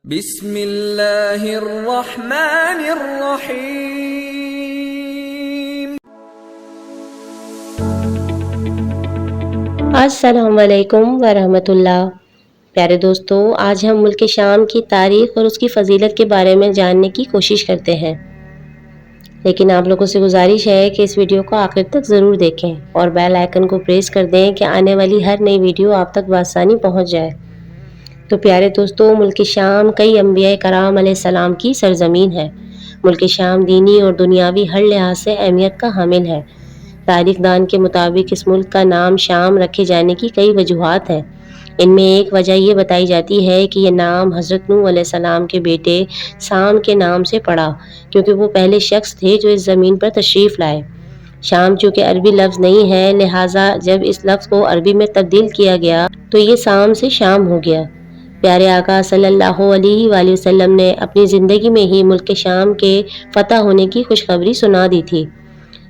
بسم اللہ الرحمن الرحیم۔ السلام علیکم ورحمۃ اللہ۔ پیارے دوستو، آج ہم ملک شام کی تاریخ اور اس کی فضیلت کے بارے میں جاننے کی کوشش کرتے ہیں، لیکن آپ لوگوں سے گزارش ہے کہ اس ویڈیو کو آخر تک ضرور دیکھیں اور بیل آئیکن کو پریس کر دیں کہ آنے والی ہر نئی ویڈیو آپ تک بآسانی پہنچ جائے۔ تو پیارے دوستو، ملک شام کئی انبیاء کرام علیہ السلام کی سرزمین ہے۔ ملک شام دینی اور دنیاوی ہر لحاظ سے اہمیت کا حامل ہے۔ تاریخ دان کے مطابق اس ملک کا نام شام رکھے جانے کی کئی وجوہات ہیں۔ ان میں ایک وجہ یہ بتائی جاتی ہے کہ یہ نام حضرت نوح علیہ السلام کے بیٹے سام کے نام سے پڑا، کیونکہ وہ پہلے شخص تھے جو اس زمین پر تشریف لائے۔ شام چونکہ عربی لفظ نہیں ہے، لہٰذا جب اس لفظ کو عربی میں تبدیل کیا گیا تو یہ سام سے شام ہو گیا۔ پیارے آقا صلی اللہ علیہ وآلہ وسلم نے اپنی زندگی میں ہی ملک شام کے فتح ہونے کی خوشخبری سنا دی تھی۔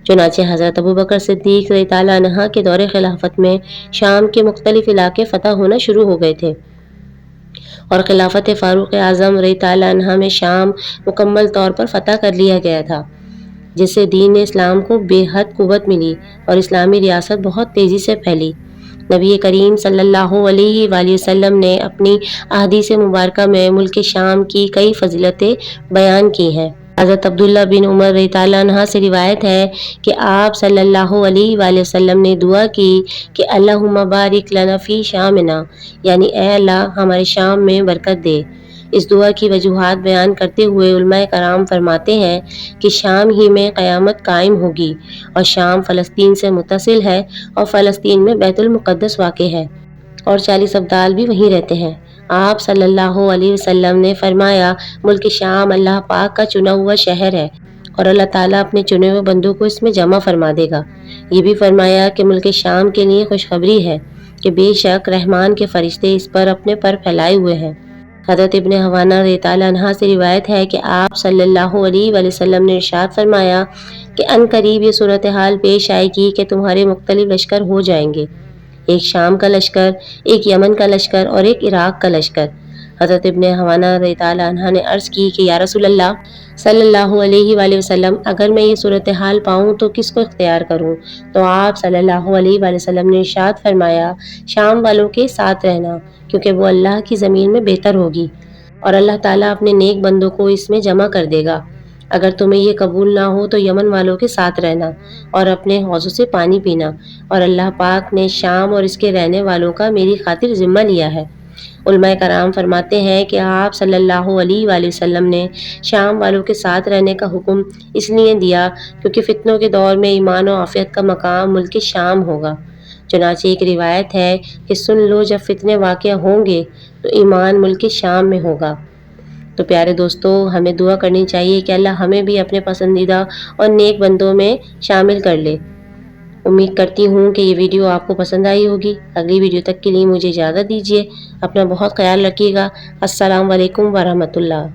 چنانچہ حضرت ابوبکر صدیق رضی اللہ عنہ کے دور خلافت میں شام کے مختلف علاقے فتح ہونا شروع ہو گئے تھے، اور خلافت فاروق اعظم رضی اللہ عنہ میں شام مکمل طور پر فتح کر لیا گیا تھا، جس سے دین اسلام کو بے حد قوت ملی اور اسلامی ریاست بہت تیزی سے پھیلی۔ نبی کریم صلی اللہ علیہ وآلہ وسلم نے اپنی احادیث مبارکہ میں ملک شام کی کئی فضیلتیں بیان کی ہیں۔ حضرت عبداللہ بن عمر رضی اللہ عنہ سے روایت ہے کہ آپ صلی اللہ علیہ وآلہ وسلم نے دعا کی کہ اللہم بارک لنا فی شامنا، یعنی اے اللہ ہمارے شام میں برکت دے۔ اس دعا کی وجوہات بیان کرتے ہوئے علماء کرام فرماتے ہیں کہ شام ہی میں قیامت قائم ہوگی، اور شام فلسطین سے متصل ہے اور فلسطین میں بیت المقدس واقع ہے، اور 40 ابدال بھی وہیں رہتے ہیں۔ آپ صلی اللہ علیہ وسلم نے فرمایا ملک شام اللہ پاک کا چنا ہوا شہر ہے، اور اللہ تعالیٰ اپنے چنے ہوئے بندوں کو اس میں جمع فرما دے گا۔ یہ بھی فرمایا کہ ملک شام کے لیے خوشخبری ہے کہ بے شک رحمان کے فرشتے اس پر اپنے پر پھیلائے ہوئے ہیں۔ حضرت ابن حوانہ رضی اللہ عنہ سے روایت ہے کہ آپ صلی اللہ علیہ وآلہ وسلم نے ارشاد فرمایا کہ عنقریب یہ صورتحال پیش آئے گی کہ تمہارے مختلف لشکر ہو جائیں گے، ایک شام کا لشکر، ایک یمن کا لشکر اور ایک عراق کا لشکر۔ حضرت ابن حوانہ رضی اللہ عنہ نے عرض کی کہ یا رسول اللہ صلی اللہ علیہ وآلہ وسلم، اگر میں یہ صورتحال پاؤں تو کس کو اختیار کروں؟ تو آپ صلی اللہ علیہ وآلہ وسلم نے ارشاد فرمایا شام والوں کے ساتھ رہنا، کیونکہ وہ اللہ کی زمین میں بہتر ہوگی، اور اللہ تعالیٰ اپنے نیک بندوں کو اس میں جمع کر دے گا۔ اگر تمہیں یہ قبول نہ ہو تو یمن والوں کے ساتھ رہنا اور اپنے حوضوں سے پانی پینا، اور اللہ پاک نے شام اور اس کے رہنے والوں کا میری خاطر ذمہ لیا ہے۔ علماء کرام فرماتے ہیں کہ آپ صلی اللہ علیہ وآلہ وسلم نے شام والوں کے ساتھ رہنے کا حکم اس لیے دیا کیونکہ فتنوں کے دور میں ایمان و عافیت کا مقام ملک شام ہوگا۔ چنانچہ ایک روایت ہے کہ سن لو جب فتنے واقع ہوں گے تو ایمان ملک شام میں ہوگا۔ تو پیارے دوستو، ہمیں دعا کرنی چاہیے کہ اللہ ہمیں بھی اپنے پسندیدہ اور نیک بندوں میں شامل کر لے۔ امید کرتی ہوں کہ یہ ویڈیو آپ کو پسند آئی ہوگی۔ اگلی ویڈیو تک کے لیے مجھے اجازت دیجیے۔ اپنا بہت خیال رکھیے گا۔ السلام علیکم ورحمۃ اللہ۔